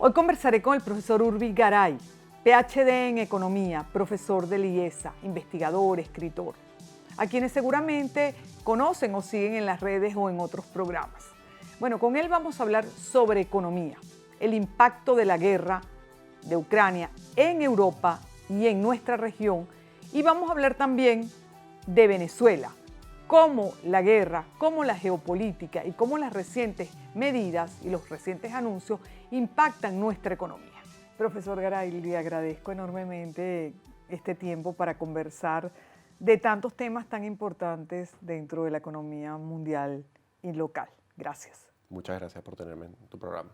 Hoy conversaré con el profesor Urbi Garay, PhD en Economía, profesor del IESA, investigador, escritor, a quienes seguramente conocen o siguen en las redes o en otros programas. Bueno, con él vamos a hablar sobre economía, el impacto de la guerra de Ucrania en Europa y en nuestra región, y vamos a hablar también de Venezuela, cómo la guerra, cómo la geopolítica y cómo las recientes medidas y los recientes anuncios impactan nuestra economía. Profesor Garay, le agradezco enormemente este tiempo para conversar de tantos temas tan importantes dentro de la economía mundial y local. Gracias. Muchas gracias por tenerme en tu programa.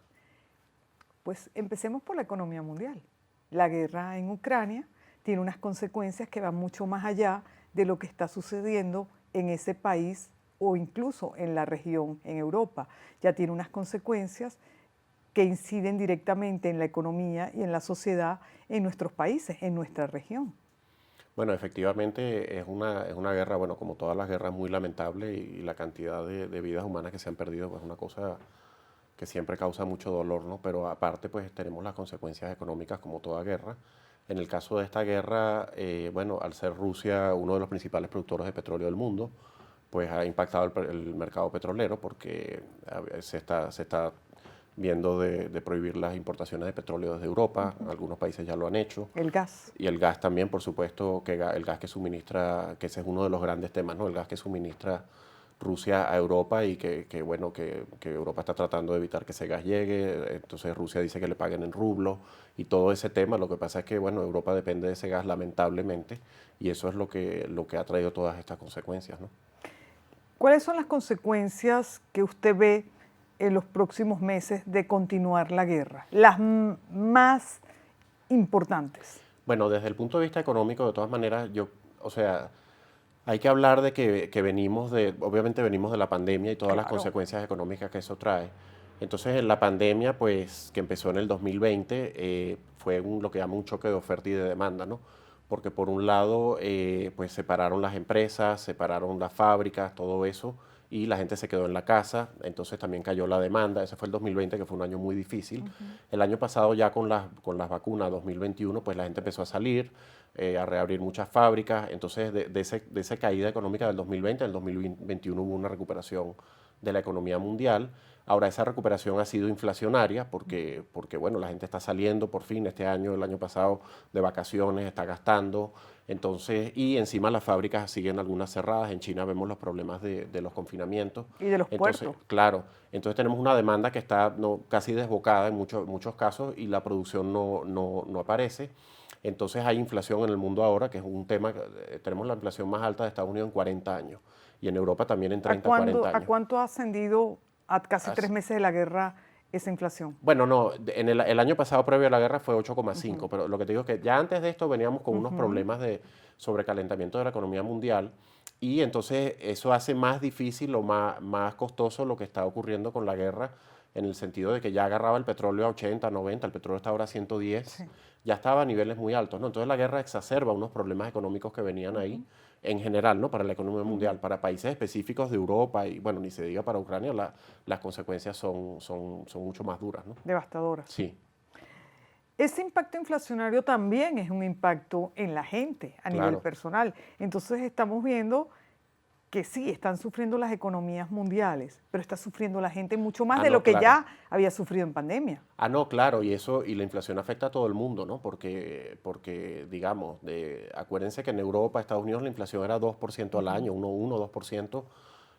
Pues empecemos por la economía mundial. La guerra en Ucrania tiene unas consecuencias que van mucho más allá de lo que está sucediendo en ese país o incluso en la región, en Europa. Ya tiene unas consecuencias que inciden directamente en la economía y en la sociedad en nuestros países, en nuestra región. Bueno, efectivamente es una guerra, bueno, como todas las guerras, muy lamentable y la cantidad de vidas humanas que se han perdido pues, es una cosa que siempre causa mucho dolor, ¿no? Pero aparte pues tenemos las consecuencias económicas como toda guerra. En el caso de esta guerra, bueno, al ser Rusia uno de los principales productores de petróleo del mundo, pues ha impactado el mercado petrolero porque se está viendo de prohibir las importaciones de petróleo desde Europa. Algunos países ya lo han hecho. El gas. Y el gas también, por supuesto, que el gas que suministra, que ese es uno de los grandes temas, ¿no? El gas que suministra Rusia a Europa y bueno, que Europa está tratando de evitar que ese gas llegue. Entonces Rusia dice que le paguen en rublos y todo ese tema. Lo que pasa es que, bueno, Europa depende de ese gas lamentablemente y eso es lo que ha traído todas estas consecuencias, ¿no? ¿Cuáles son las consecuencias que usted ve en los próximos meses de continuar la guerra? Las más importantes. Bueno, desde el punto de vista económico, de todas maneras, o sea, hay que hablar de que obviamente venimos de la pandemia y todas las consecuencias económicas que eso trae. Entonces, la pandemia, pues, que empezó en el 2020, fue lo que llama un choque de oferta y de demanda, ¿no? Porque por un lado, pues, separaron las empresas, separaron las fábricas, todo eso, y la gente se quedó en la casa, entonces también cayó la demanda. Ese fue el 2020, que fue un año muy difícil. El año pasado ya con las vacunas, 2021, pues la gente empezó a salir, a reabrir muchas fábricas, entonces de esa caída económica del 2020, en el 2021 hubo una recuperación de la economía mundial. Ahora esa recuperación ha sido inflacionaria porque bueno, la gente está saliendo por fin este año, el año pasado de vacaciones, está gastando, entonces, y encima las fábricas siguen algunas cerradas. En China vemos los problemas de los confinamientos. Y de los puertos. Claro, entonces tenemos una demanda que está casi desbocada en muchos casos y la producción no aparece. Entonces hay inflación en el mundo ahora, que es un tema, tenemos la inflación más alta de Estados Unidos en 40 años y en Europa también en 30, 40 años. ¿A cuánto ha ascendido a casi 3 meses de la guerra esa inflación? Bueno, no, en el año pasado previo a la guerra fue 8,5, pero lo que te digo es que ya antes de esto veníamos con unos problemas de sobrecalentamiento de la economía mundial y entonces eso hace más difícil o más costoso lo que está ocurriendo con la guerra en el sentido de que ya agarraba el petróleo a 80, 90, el petróleo está ahora a 110, ya estaba a niveles muy altos, ¿no? Entonces la guerra exacerba unos problemas económicos que venían ahí en general, ¿no? Para la economía mundial, para países específicos de Europa y, bueno, ni se diga para Ucrania, las consecuencias son mucho más duras, ¿no? Devastadoras. Sí. Ese impacto inflacionario también es un impacto en la gente a nivel personal. Entonces estamos viendo que sí, están sufriendo las economías mundiales, pero está sufriendo la gente mucho más de lo que ya había sufrido en pandemia. No, claro, y la inflación afecta a todo el mundo, ¿no? Porque digamos, acuérdense que en Europa, Estados Unidos, la inflación era 2% al año, 2%.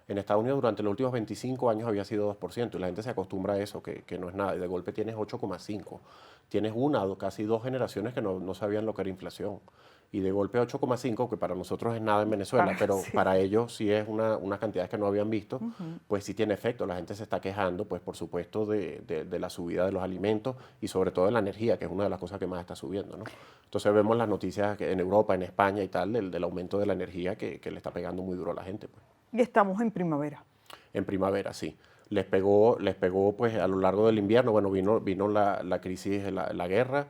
En Estados Unidos durante los últimos 25 años había sido 2%, y la gente se acostumbra a eso, que no es nada, y de golpe tienes 8,5. Tienes casi dos generaciones que no sabían lo que era inflación. Y de golpe 8,5, que para nosotros es nada en Venezuela, pero para ellos sí es una cantidad que no habían visto, pues sí tiene efecto. La gente se está quejando, pues por supuesto, de la subida de los alimentos y sobre todo de la energía, que es una de las cosas que más está subiendo, ¿no? Entonces vemos las noticias que en Europa, en España y tal, del aumento de la energía que le está pegando muy duro a la gente, pues. Y estamos en primavera. En primavera, sí. Les pegó pues a lo largo del invierno. Bueno, vino la crisis, la guerra,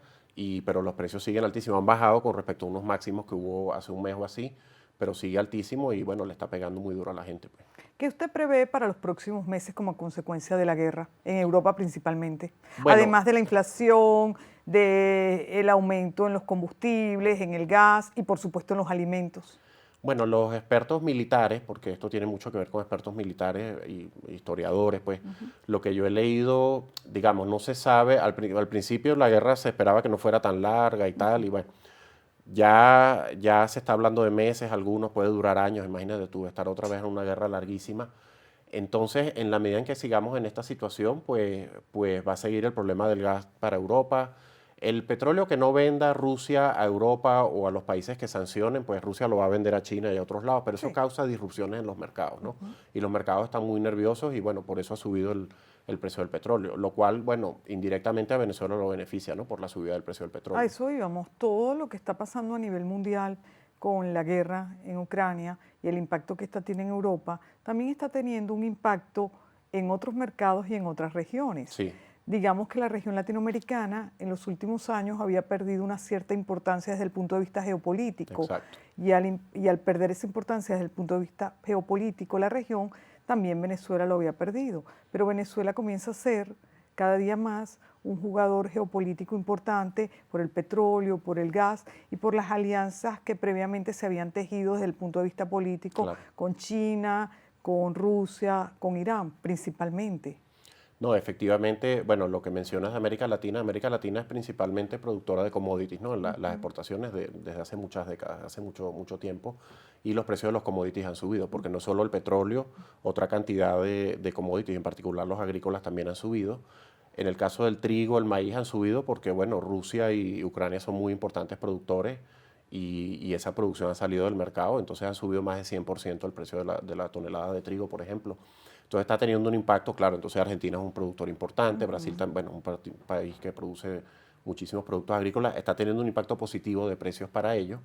pero los precios siguen altísimos. Han bajado con respecto a unos máximos que hubo hace un mes o así, pero sigue altísimo y bueno, le está pegando muy duro a la gente, pues. ¿Qué usted prevé para los próximos meses como consecuencia de la guerra, en Europa principalmente? Bueno, Además de la inflación, del aumento en los combustibles, en el gas y por supuesto en los alimentos. Bueno, los expertos militares, porque esto tiene mucho que ver con expertos militares y historiadores, pues lo que yo he leído, digamos, no se sabe, al principio la guerra se esperaba que no fuera tan larga y tal, y bueno, ya se está hablando de meses, algunos puede durar años, imagínate tú estar otra vez en una guerra larguísima. Entonces, en la medida en que sigamos en esta situación, pues va a seguir el problema del gas para Europa. El petróleo que no venda Rusia a Europa o a los países que sancionen, pues Rusia lo va a vender a China y a otros lados, pero eso Sí. causa disrupciones en los mercados, ¿no? Y los mercados están muy nerviosos y bueno, por eso ha subido el precio del petróleo, lo cual, bueno, indirectamente a Venezuela lo beneficia, ¿no? Por la subida del precio del A petróleo. eso íbamos, todo lo que está pasando a nivel mundial con la guerra en Ucrania y el impacto que esta tiene en Europa, también está teniendo un impacto en otros mercados y en otras regiones. Sí, Digamos que la región latinoamericana en los últimos años había perdido una cierta importancia desde el punto de vista geopolítico exacto. y al perder esa importancia desde el punto de vista geopolítico, la región, también Venezuela lo había perdido. Pero Venezuela comienza a ser cada día más un jugador geopolítico importante por el petróleo, por el gas y por las alianzas que previamente se habían tejido desde el punto de vista político Claro. con China, con Rusia, con Irán principalmente. No, efectivamente, bueno, lo que mencionas de América Latina es principalmente productora de commodities, ¿no? Las exportaciones desde hace muchas décadas, hace mucho tiempo, y los precios de los commodities han subido, porque no solo el petróleo, otra cantidad de commodities, en particular los agrícolas, también han subido. En el caso del trigo, el maíz han subido porque, bueno, Rusia y Ucrania son muy importantes productores y esa producción ha salido del mercado, entonces ha subido más de 100% el precio de la tonelada de trigo, por ejemplo. Entonces está teniendo un impacto, claro, entonces Argentina es un productor importante, Brasil también, bueno, un país que produce muchísimos productos agrícolas, está teniendo un impacto positivo de precios para ellos.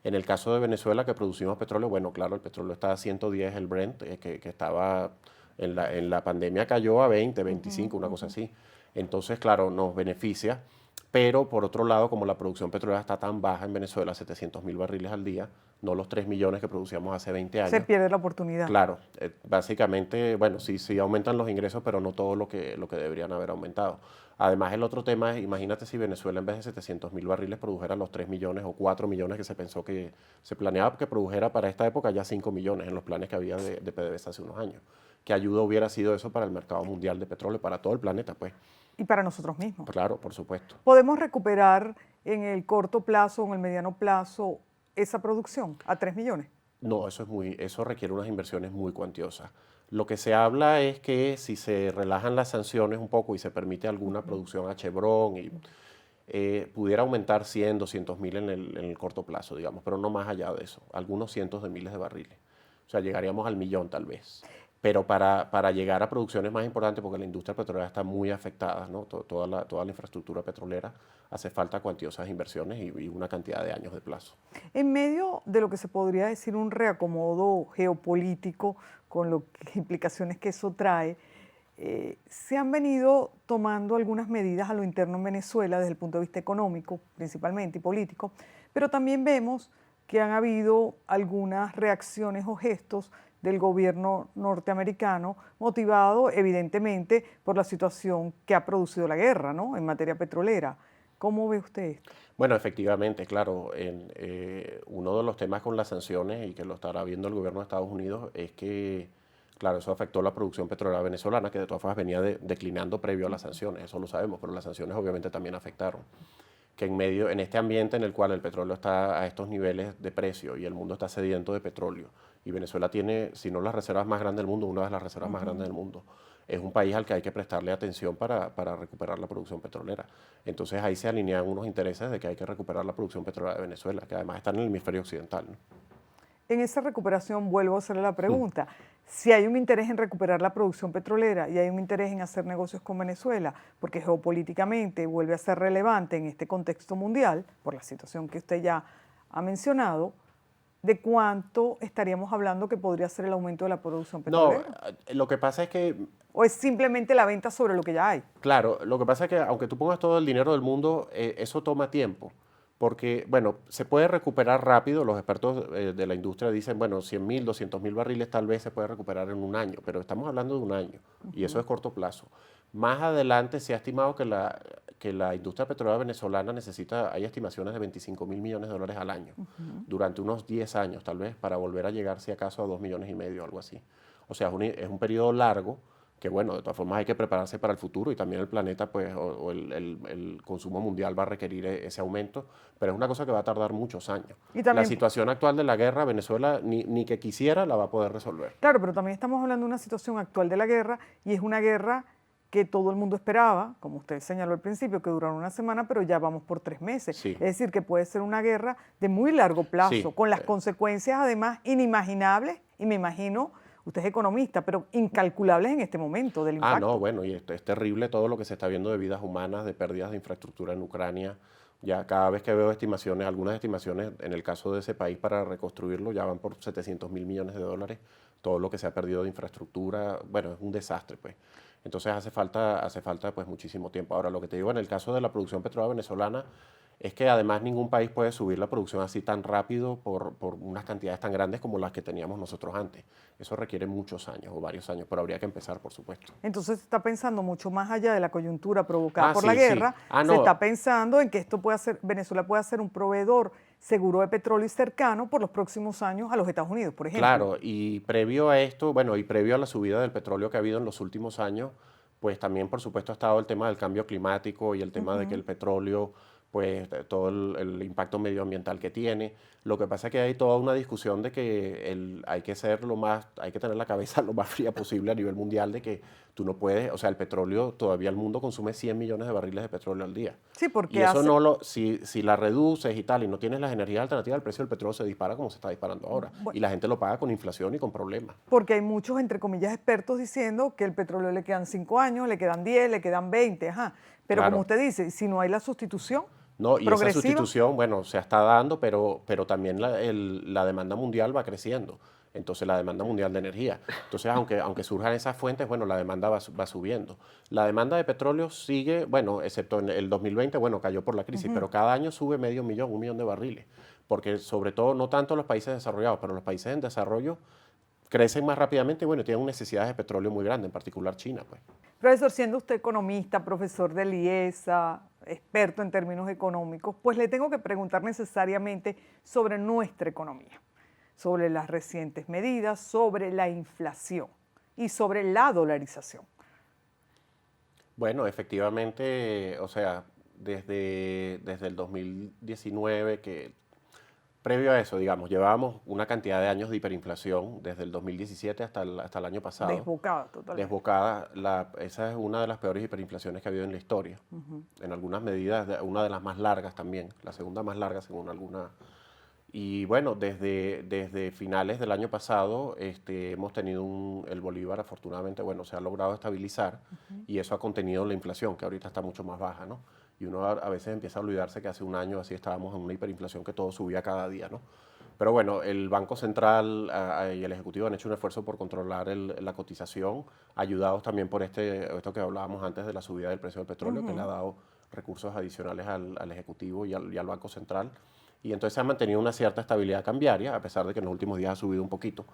En el caso de Venezuela, que producimos petróleo, bueno, claro, el petróleo está a 110, el Brent, que estaba en la pandemia cayó a 20, 25, una cosa así. Entonces, claro, nos beneficia, pero por otro lado, como la producción petrolera está tan baja en Venezuela, 700.000 barriles al día, no los 3 millones que producíamos hace 20 Se años. pierde la oportunidad. Claro, básicamente, bueno, sí aumentan los ingresos, pero no todo lo que deberían haber aumentado. Además, el otro tema es, imagínate si Venezuela en vez de 700.000 barriles produjera los 3 millones o 4 millones que se pensó que se planeaba que produjera para esta época, ya 5 millones en los planes que había de PDVSA hace unos años. ¿Qué ayuda hubiera sido eso para el mercado mundial de petróleo, para todo el planeta? Pues Y para nosotros mismos. claro, por supuesto. ¿Podemos recuperar en el corto plazo o en el mediano plazo esa producción a 3 millones? No, eso requiere unas inversiones muy cuantiosas. Lo que se habla es que si se relajan las sanciones un poco y se permite alguna producción a Chevron y pudiera aumentar 100, 200.000 en el corto plazo, digamos, pero no más allá de eso, algunos cientos de miles de barriles. O sea, llegaríamos al millón tal vez. Pero para llegar a producciones más importantes, porque la industria petrolera está muy afectada, ¿no? Toda la infraestructura petrolera, hace falta cuantiosas inversiones y una cantidad de años de plazo. En medio de lo que se podría decir un reacomodo geopolítico, con las implicaciones que eso trae, se han venido tomando algunas medidas a lo interno en Venezuela desde el punto de vista económico, principalmente, y político, pero también vemos que han habido algunas reacciones o gestos del gobierno norteamericano, motivado evidentemente por la situación que ha producido la guerra, ¿no? En materia petrolera. ¿Cómo ve usted esto? Bueno, efectivamente, claro, uno de los temas con las sanciones y que lo estará viendo el gobierno de Estados Unidos es que, claro, eso afectó la producción petrolera venezolana, que de todas formas venía declinando previo a las sanciones, eso lo sabemos, pero las sanciones obviamente también afectaron. Que en este ambiente en el cual el petróleo está a estos niveles de precio y el mundo está sediento de petróleo, y Venezuela tiene, si no las reservas más grandes del mundo, una de las reservas más grandes del mundo, es un país al que hay que prestarle atención para recuperar la producción petrolera. Entonces ahí se alinean unos intereses de que hay que recuperar la producción petrolera de Venezuela, que además está en el hemisferio occidental, ¿no? En esa recuperación vuelvo a hacerle la pregunta. Si hay un interés en recuperar la producción petrolera y hay un interés en hacer negocios con Venezuela, porque geopolíticamente vuelve a ser relevante en este contexto mundial, por la situación que usted ya ha mencionado, ¿de cuánto estaríamos hablando que podría ser el aumento de la producción No, petrolera? lo que pasa es que, ¿O es simplemente la venta sobre lo que ya hay? claro, lo que pasa es que aunque tú pongas todo el dinero del mundo, eso toma tiempo. Porque, bueno, se puede recuperar rápido, los expertos de la industria dicen, bueno, 100.000, 200.000 barriles tal vez se puede recuperar en un año, pero estamos hablando de un año y eso es corto plazo. Más adelante se ha estimado que la industria petrolera venezolana necesita, hay estimaciones de 25.000 millones de dólares al año, durante unos 10 años tal vez, para volver a llegar si acaso a 2,5 millones, algo así. O sea, es un periodo largo que bueno, de todas formas hay que prepararse para el futuro y también el planeta, pues, o el consumo mundial va a requerir ese aumento, pero es una cosa que va a tardar muchos años. Y también, la situación actual de la guerra, Venezuela ni que quisiera la va a poder resolver. claro, pero también estamos hablando de una situación actual de la guerra y es una guerra que todo el mundo esperaba, como usted señaló al principio, que durara una semana, pero ya vamos por 3 meses. Sí. Es decir, que puede ser una guerra de muy largo plazo, Sí. con las consecuencias además inimaginables, y me imagino, usted es economista, pero incalculables en este momento del impacto. No, bueno, y esto es terrible todo lo que se está viendo de vidas humanas, de pérdidas de infraestructura en Ucrania. Ya cada vez que veo estimaciones, algunas estimaciones en el caso de ese país para reconstruirlo, ya van por 700.000 millones de dólares, todo lo que se ha perdido de infraestructura, bueno, es un desastre, pues. Entonces hace falta pues muchísimo tiempo. Ahora, lo que te digo en el caso de la producción petrolera venezolana es que además ningún país puede subir la producción así tan rápido por unas cantidades tan grandes como las que teníamos nosotros antes. Eso requiere muchos años o varios años, pero habría que empezar, por supuesto. Entonces se está pensando mucho más allá de la coyuntura provocada por la Sí, guerra, sí. se está pensando en que esto puede hacer, Venezuela puede ser un proveedor seguro de petróleo y cercano por los próximos años a los Estados Unidos, por ejemplo. Claro, y previo a esto, bueno, y previo a la subida del petróleo que ha habido en los últimos años, pues también, por supuesto, ha estado el tema del cambio climático y el tema de que el petróleo, pues todo el impacto medioambiental que tiene. Lo que pasa es que hay toda una discusión de que hay que hay que tener la cabeza lo más fría posible a nivel mundial de que tú no puedes, o sea, el petróleo, todavía el mundo consume 100 millones de barriles de petróleo al día. Sí, porque Y eso si la reduces y tal, y no tienes las energías alternativas, el precio del petróleo se dispara como se está disparando ahora. Bueno, y la gente lo paga con inflación y con problemas. porque hay muchos, entre comillas, expertos diciendo que el petróleo le quedan 5 años, le quedan 10, le quedan 20, ajá. Pero Claro. como usted dice, si no hay la sustitución No, y esa progresiva, sustitución, bueno, se está dando, pero también la demanda mundial va creciendo. Entonces, la demanda mundial de energía. Entonces, aunque surjan esas fuentes, bueno, la demanda va subiendo. La demanda de petróleo sigue, bueno, excepto en el 2020, bueno, cayó por la crisis, pero cada año sube 500.000, 1 millón de barriles. Porque sobre todo, no tanto los países desarrollados, pero los países en desarrollo crecen más rápidamente y, bueno, tienen necesidades de petróleo muy grandes, en particular China, pues. Profesor, siendo usted economista, profesor de IESA, experto en términos económicos, pues le tengo que preguntar necesariamente sobre nuestra economía, sobre las recientes medidas, sobre la inflación y sobre la dolarización. Bueno, efectivamente, o sea, desde el 2019, previo a eso, digamos, llevábamos una cantidad de años de hiperinflación desde el 2017 hasta el año pasado. Desbocada totalmente. Desbocada. Esa es una de las peores hiperinflaciones que ha habido en la historia. En algunas medidas, una de las más largas también, la segunda más larga según alguna. Y bueno, desde finales del año pasado hemos tenido el bolívar, afortunadamente, bueno, se ha logrado estabilizar y eso ha contenido la inflación, que ahorita está mucho más baja, ¿no? Y uno a veces empieza a olvidarse que hace un año así estábamos en una hiperinflación que todo subía cada día, ¿no? Pero bueno, el Banco Central y el Ejecutivo han hecho un esfuerzo por controlar la cotización, ayudados también por esto que hablábamos antes de la subida del precio del petróleo, que le ha dado recursos adicionales al Ejecutivo y al Banco Central. Y entonces se ha mantenido una cierta estabilidad cambiaria, a pesar de que en los últimos días ha subido un poquito.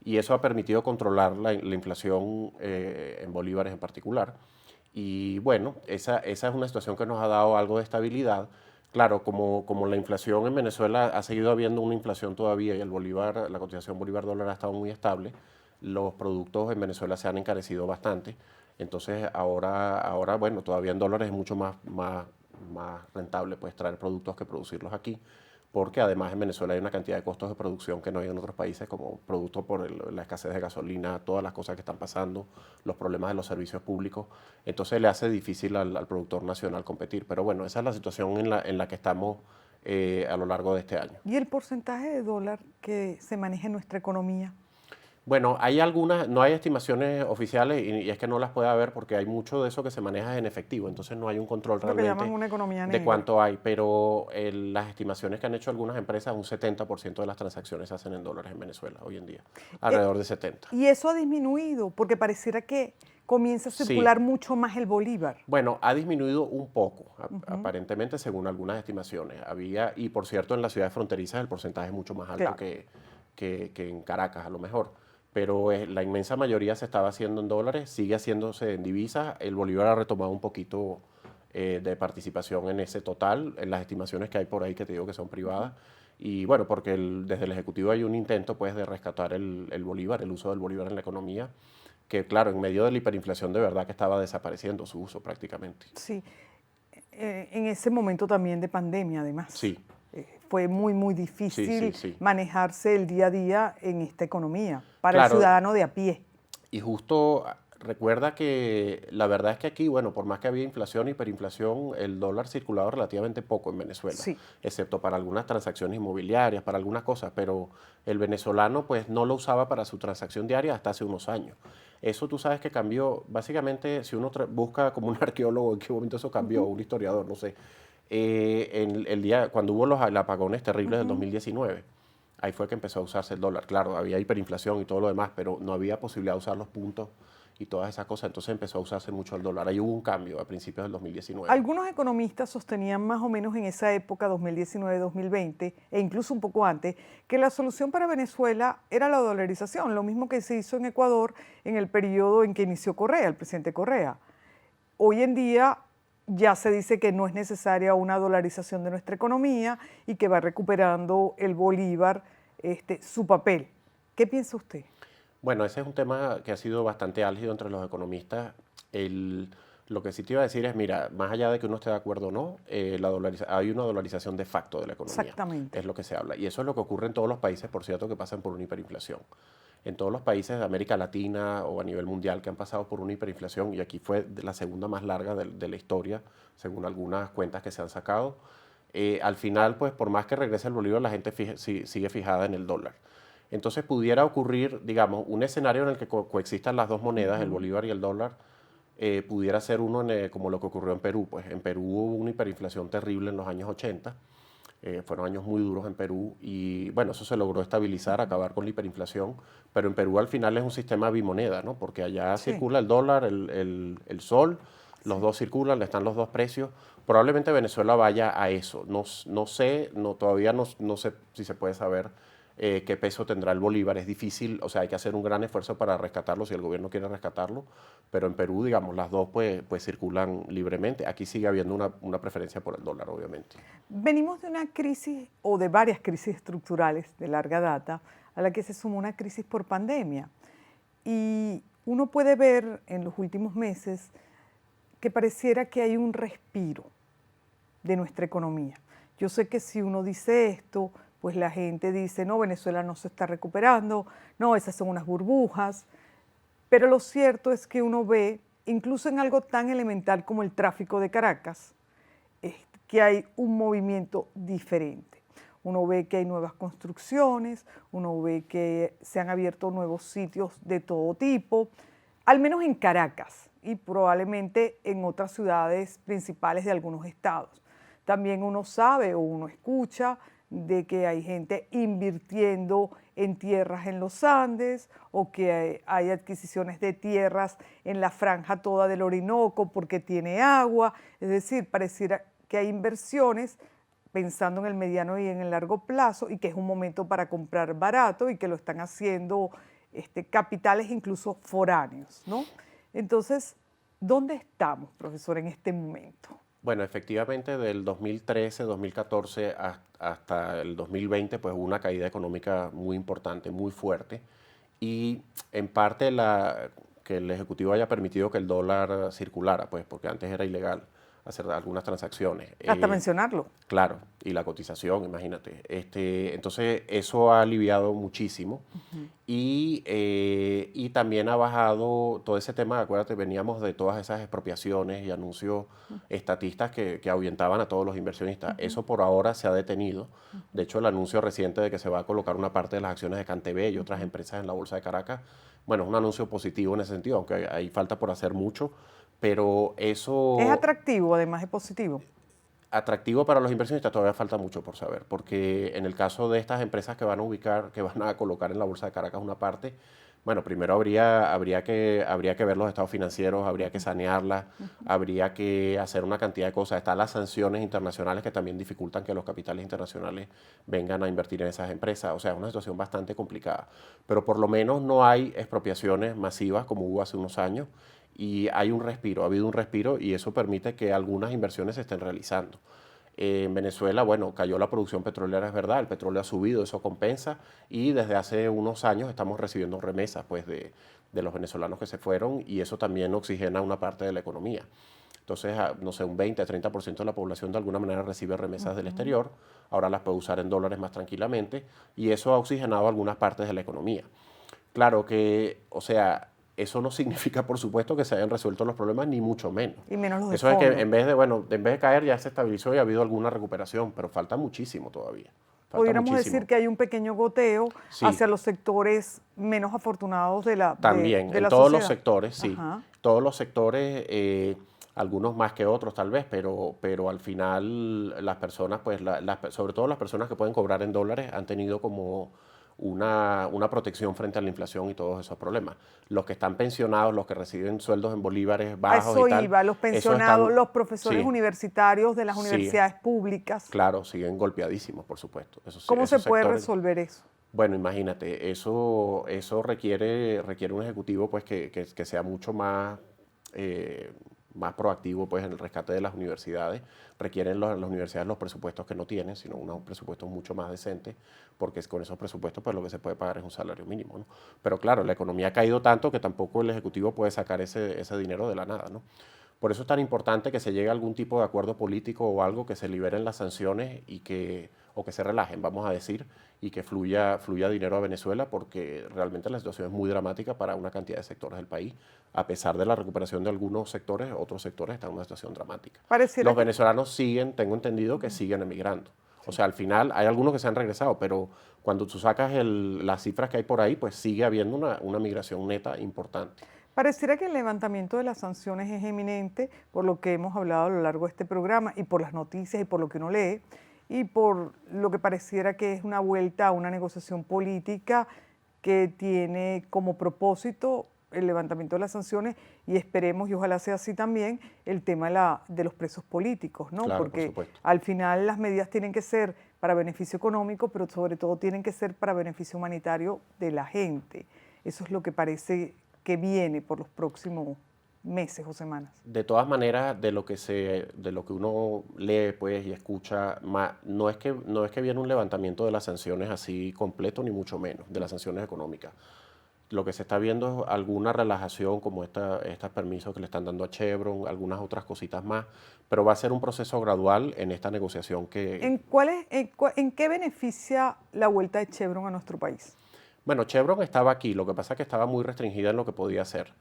Y eso ha permitido controlar la inflación en bolívares en particular. Y bueno, esa es una situación que nos ha dado algo de estabilidad. Claro, como la inflación en Venezuela ha seguido habiendo una inflación todavía y el bolívar, la cotización bolívar-dólar ha estado muy estable, los productos en Venezuela se han encarecido bastante. Entonces ahora bueno, todavía en dólares es mucho más rentable pues traer productos que producirlos aquí, porque además en Venezuela hay una cantidad de costos de producción que no hay en otros países, como producto por la escasez de gasolina, todas las cosas que están pasando, los problemas de los servicios públicos. Entonces le hace difícil al productor nacional competir. Pero bueno, esa es la situación en la que estamos a lo largo de este año. ¿Y el porcentaje de dólar que se maneja en nuestra economía? Bueno, no hay estimaciones oficiales y es que no las puede haber porque hay mucho de eso que se maneja en efectivo, entonces no hay un control Lo que realmente llaman una economía de negra. cuánto hay, pero las estimaciones que han hecho algunas empresas, un 70% de las transacciones se hacen en dólares en Venezuela hoy en día, alrededor de 70%. Y eso ha disminuido, porque pareciera que comienza a circular mucho más el bolívar. Bueno, ha disminuido un poco, aparentemente, según algunas estimaciones. Y por cierto, en las ciudades fronterizas el porcentaje es mucho más alto que en Caracas, a lo mejor. Pero la inmensa mayoría se estaba haciendo en dólares, sigue haciéndose en divisas. El bolívar ha retomado un poquito de participación en ese total, en las estimaciones que hay por ahí, que te digo que son privadas. Y bueno, porque desde el Ejecutivo hay un intento pues de rescatar el bolívar, el uso del bolívar en la economía, que claro, en medio de la hiperinflación de verdad que estaba desapareciendo su uso prácticamente. Sí, en ese momento también de pandemia además. Sí. Fue muy difícil manejarse el día a día en esta economía para el ciudadano de a pie. Y justo recuerda que la verdad es que aquí, bueno, por más que había inflación, hiperinflación, el dólar circulaba relativamente poco en Venezuela, excepto para algunas transacciones inmobiliarias, para algunas cosas, pero el venezolano pues no lo usaba para su transacción diaria hasta hace unos años. Eso tú sabes que cambió, básicamente, si uno busca como un arqueólogo en qué momento eso cambió, un historiador, no sé, el día, cuando hubo los apagones terribles del 2019, ahí fue que empezó a usarse el dólar. Claro, había hiperinflación y todo lo demás, pero no había posibilidad de usar los puntos y todas esas cosas, entonces empezó a usarse mucho el dólar. Ahí hubo un cambio a principios del 2019. Algunos economistas sostenían más o menos en esa época, 2019-2020, e incluso un poco antes, que la solución para Venezuela era la dolarización, lo mismo que se hizo en Ecuador en el periodo en que inició Correa, el presidente Correa. Hoy en día ya se dice que no es necesaria una dolarización de nuestra economía y que va recuperando el bolívar su papel. ¿Qué piensa usted? Bueno, ese es un tema que ha sido bastante álgido entre los economistas. Lo que sí te iba a decir es, mira, más allá de que uno esté de acuerdo o no, hay una dolarización de facto de la economía. Exactamente. Es lo que se habla. Y eso es lo que ocurre en todos los países, por cierto, que pasan por una hiperinflación. En todos los países de América Latina o a nivel mundial que han pasado por una hiperinflación, y aquí fue la segunda más larga de la historia, según algunas cuentas que se han sacado, al final, pues por más que regrese el bolívar, la gente sigue fijada en el dólar. Entonces pudiera ocurrir, digamos, un escenario en el que coexistan las dos monedas, el bolívar y el dólar, pudiera ser uno como lo que ocurrió en Perú. Pues en Perú hubo una hiperinflación terrible en los años 80, fueron años muy duros en Perú y bueno, eso se logró estabilizar, acabar con la hiperinflación, pero en Perú al final es un sistema bimoneda, ¿no? Porque allá circula el dólar, el sol, los dos circulan, están los dos precios. Probablemente Venezuela vaya a eso. No sé, todavía no sé si se puede saber qué peso tendrá el bolívar. Es difícil, o sea, hay que hacer un gran esfuerzo para rescatarlo si el gobierno quiere rescatarlo, pero en Perú, digamos, las dos pues circulan libremente. Aquí sigue habiendo una preferencia por el dólar, obviamente. Venimos de una crisis o de varias crisis estructurales de larga data a la que se sumó una crisis por pandemia. Y uno puede ver en los últimos meses que pareciera que hay un respiro de nuestra economía. Yo sé que si uno dice esto, pues la gente dice, no, Venezuela no se está recuperando, no, esas son unas burbujas. Pero lo cierto es que uno ve, incluso en algo tan elemental como el tráfico de Caracas, que hay un movimiento diferente. Uno ve que hay nuevas construcciones, uno ve que se han abierto nuevos sitios de todo tipo, al menos en Caracas y probablemente en otras ciudades principales de algunos estados. También uno sabe o uno escucha de que hay gente invirtiendo en tierras en los Andes o que hay adquisiciones de tierras en la franja toda del Orinoco porque tiene agua. Es decir, pareciera que hay inversiones pensando en el mediano y en el largo plazo y que es un momento para comprar barato y que lo están haciendo capitales incluso foráneos, ¿no? Entonces, ¿dónde estamos, profesor, en este momento? Bueno, efectivamente, del 2013, 2014 hasta el 2020, pues hubo una caída económica muy importante, muy fuerte. Y en parte que el Ejecutivo haya permitido que el dólar circulara, pues porque antes era ilegal hacer algunas transacciones. Hasta mencionarlo. Claro, y la cotización, imagínate. Entonces, eso ha aliviado muchísimo. Y también ha bajado todo ese tema, acuérdate, veníamos de todas esas expropiaciones y anuncios estatistas que ahuyentaban a todos los inversionistas. Eso por ahora se ha detenido. De hecho, el anuncio reciente de que se va a colocar una parte de las acciones de CanTV y otras empresas en la Bolsa de Caracas, bueno, es un anuncio positivo en ese sentido, aunque hay falta por hacer mucho, pero eso... Es atractivo, además es positivo. Atractivo para los inversionistas todavía falta mucho por saber, porque en el caso de estas empresas que van a colocar en la Bolsa de Caracas una parte, Bueno, primero habría que ver los estados financieros, habría que sanearlas, habría que hacer una cantidad de cosas. Están las sanciones internacionales que también dificultan que los capitales internacionales vengan a invertir en esas empresas. O sea, es una situación bastante complicada. Pero por lo menos no hay expropiaciones masivas como hubo hace unos años y hay un respiro, ha habido un respiro y eso permite que algunas inversiones se estén realizando. En Venezuela, bueno, cayó la producción petrolera, es verdad, el petróleo ha subido, eso compensa, y desde hace unos años estamos recibiendo remesas pues, de los venezolanos que se fueron, y eso también oxigena una parte de la economía. Entonces, no sé, un 20 a 30% de la población de alguna manera recibe remesas del exterior, ahora las puede usar en dólares más tranquilamente, y eso ha oxigenado algunas partes de la economía. Claro que, o sea, eso no significa, por supuesto, que se hayan resuelto los problemas, ni mucho menos. Y menos los de Eso es fondo. que en vez de caer ya se estabilizó y ha habido alguna recuperación, pero falta muchísimo todavía. Falta Pudiéramos muchísimo. decir que hay un pequeño goteo Sí. hacia los sectores menos afortunados de la También, de en la todos sociedad. los sectores, sí. Ajá. Todos los sectores, algunos más que otros tal vez, pero al final las personas, pues, sobre todo las personas que pueden cobrar en dólares, han tenido como una protección frente a la inflación y todos esos problemas. Los que están pensionados, los que reciben sueldos en bolívares A bajos eso y tal, iba, los esos pensionados, están, los profesores sí, universitarios de las sí, universidades públicas. claro, siguen golpeadísimos, por supuesto. ¿Cómo se Esos puede sectores. resolver eso? Bueno, imagínate, eso requiere un ejecutivo pues, que sea mucho más proactivo pues, en el rescate de las universidades. Requieren las universidades los presupuestos que no tienen, sino unos presupuestos mucho más decentes, porque con esos presupuestos pues, lo que se puede pagar es un salario mínimo, ¿no? Pero claro, la economía ha caído tanto que tampoco el ejecutivo puede sacar ese dinero de la nada, ¿no? Por eso es tan importante que se llegue a algún tipo de acuerdo político o algo, que se liberen las sanciones o que se relajen, vamos a decir, y que fluya dinero a Venezuela, porque realmente la situación es muy dramática para una cantidad de sectores del país. A pesar de la recuperación de algunos sectores, otros sectores están en una situación dramática. Los venezolanos siguen, tengo entendido que siguen emigrando. O sea, al final hay algunos que se han regresado, pero cuando tú sacas las cifras que hay por ahí, pues sigue habiendo una migración neta importante. Pareciera que el levantamiento de las sanciones es eminente, por lo que hemos hablado a lo largo de este programa y por las noticias y por lo que uno lee, y por lo que pareciera que es una vuelta a una negociación política que tiene como propósito el levantamiento de las sanciones, y esperemos, y ojalá sea así también, el tema de los presos políticos, ¿no? Claro, porque por supuesto. al final las medidas tienen que ser para beneficio económico, pero sobre todo tienen que ser para beneficio humanitario de la gente. Eso es lo que parece que viene por los próximos meses o semanas. De todas maneras, de lo que uno lee pues, y escucha, no es que viene un levantamiento de las sanciones así completo, ni mucho menos, de las sanciones económicas. Lo que se está viendo es alguna relajación, como estos permisos que le están dando a Chevron, algunas otras cositas más, pero va a ser un proceso gradual en esta negociación que... ¿En qué beneficia la vuelta de Chevron a nuestro país? Bueno, Chevron estaba aquí, lo que pasa es que estaba muy restringida en lo que podía hacer.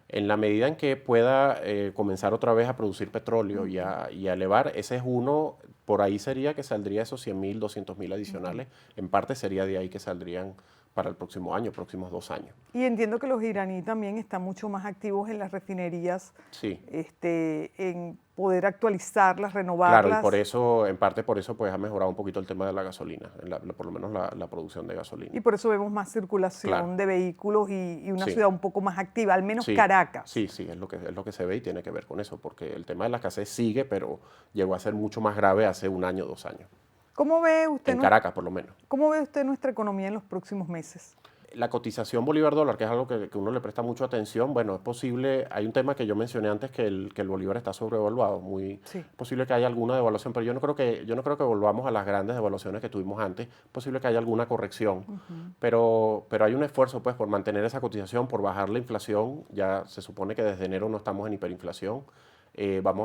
En la medida en que pueda comenzar otra vez a producir petróleo y a elevar, ese es uno, por ahí sería que saldría esos 100.000, 200.000 adicionales, en parte sería de ahí que saldrían para el próximo año, próximos 2 años. Y entiendo que los iraníes también están mucho más activos en las refinerías, sí, en poder actualizarlas, renovarlas. Claro, y por eso, en parte por eso, pues ha mejorado un poquito el tema de la gasolina, por lo menos la producción de gasolina. Y por eso vemos más circulación de vehículos y una ciudad un poco más activa, al menos Caracas. Sí, es lo que se ve y tiene que ver con eso, porque el tema de la escasez sigue, pero llegó a ser mucho más grave hace 1 año, 2 años. ¿Cómo ve usted en Caracas, por lo menos. ¿Cómo ve usted nuestra economía en los próximos meses? La cotización bolívar-dólar, que es algo que uno le presta mucha atención, bueno, es posible, hay un tema que yo mencioné antes, que el bolívar está sobrevaluado, es posible que haya alguna devaluación, pero yo no creo que volvamos a las grandes devaluaciones que tuvimos antes, es posible que haya alguna corrección, pero hay un esfuerzo pues por mantener esa cotización, por bajar la inflación. Ya se supone que desde enero no estamos en hiperinflación,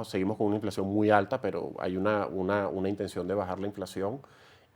seguimos con una inflación muy alta, pero hay una intención de bajar la inflación.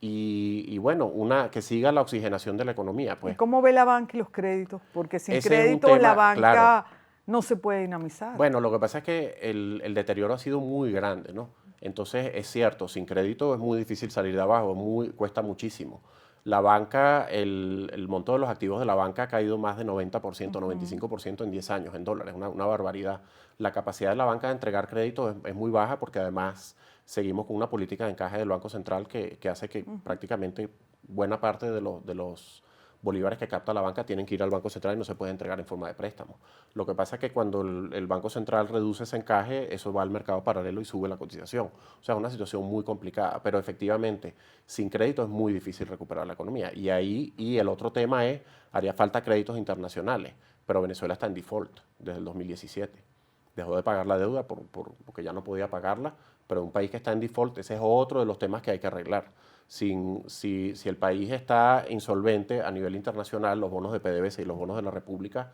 Y bueno, que siga la oxigenación de la economía. Pues. ¿Y cómo ve la banca y los créditos? Porque sin Ese crédito tema, la banca claro, no se puede dinamizar. Bueno, lo que pasa es que el deterioro ha sido muy grande, ¿no? Entonces, es cierto, sin crédito es muy difícil salir de abajo, cuesta muchísimo. La banca, el monto de los activos de la banca ha caído más de 90%, 95% en 10 años, en dólares, una barbaridad. La capacidad de la banca de entregar crédito es muy baja, porque además seguimos con una política de encaje del Banco Central que hace que prácticamente buena parte de los bolívares que capta la banca tienen que ir al Banco Central y no se puede entregar en forma de préstamo. Lo que pasa es que cuando el Banco Central reduce ese encaje, eso va al mercado paralelo y sube la cotización. O sea, es una situación muy complicada, pero efectivamente, sin crédito es muy difícil recuperar la economía. Y el otro tema es, haría falta créditos internacionales, pero Venezuela está en default desde el 2017. Dejó de pagar la deuda porque ya no podía pagarla, pero un país que está en default, ese es otro de los temas que hay que arreglar. Si el país está insolvente a nivel internacional, los bonos de PDVSA y los bonos de la República,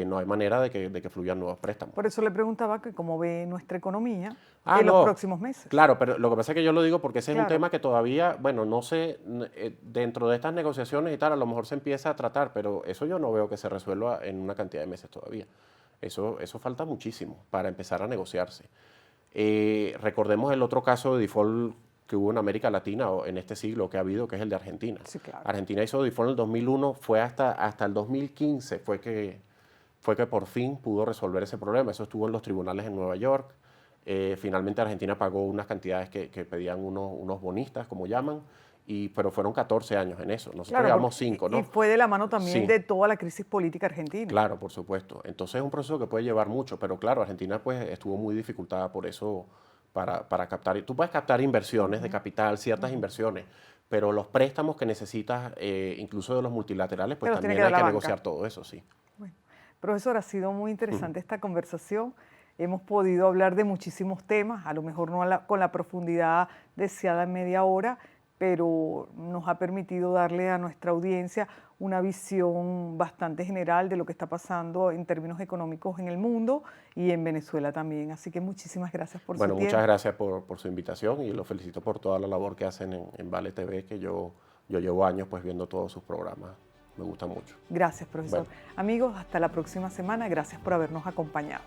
no hay manera de que fluyan nuevos préstamos. Por eso le preguntaba que cómo ve nuestra economía en los próximos meses. Claro, pero lo que pasa es que yo lo digo porque ese es un tema que todavía, bueno, no sé, dentro de estas negociaciones y tal, a lo mejor se empieza a tratar, pero eso yo no veo que se resuelva en una cantidad de meses todavía. Eso falta muchísimo para empezar a negociarse. Recordemos el otro caso de default que hubo en América Latina o en este siglo que ha habido, que es el de Argentina. Sí, claro. Argentina hizo default en el 2001, fue hasta el 2015 fue que por fin pudo resolver ese problema. Eso estuvo en los tribunales en Nueva York. Finalmente Argentina pagó unas cantidades que pedían unos bonistas, como llaman, pero fueron 14 años en eso. Nosotros llevamos 5, ¿no? Y fue de la mano también de toda la crisis política argentina. Claro, por supuesto. Entonces es un proceso que puede llevar mucho, pero claro, Argentina pues estuvo muy dificultada por eso para captar. Tú puedes captar inversiones de capital, ciertas inversiones, pero los préstamos que necesitas, incluso de los multilaterales, pues también hay que negociar todo eso, sí. Bueno, profesor, ha sido muy interesante esta conversación. Hemos podido hablar de muchísimos temas, a lo mejor no con la profundidad deseada en media hora, pero nos ha permitido darle a nuestra audiencia una visión bastante general de lo que está pasando en términos económicos en el mundo y en Venezuela también. Así que muchísimas gracias por su tiempo. Bueno, muchas gracias por su invitación y los felicito por toda la labor que hacen en Vale TV, que yo llevo años pues viendo todos sus programas. Me gusta mucho. Gracias, profesor. Bueno. Amigos, hasta la próxima semana. Gracias por habernos acompañado.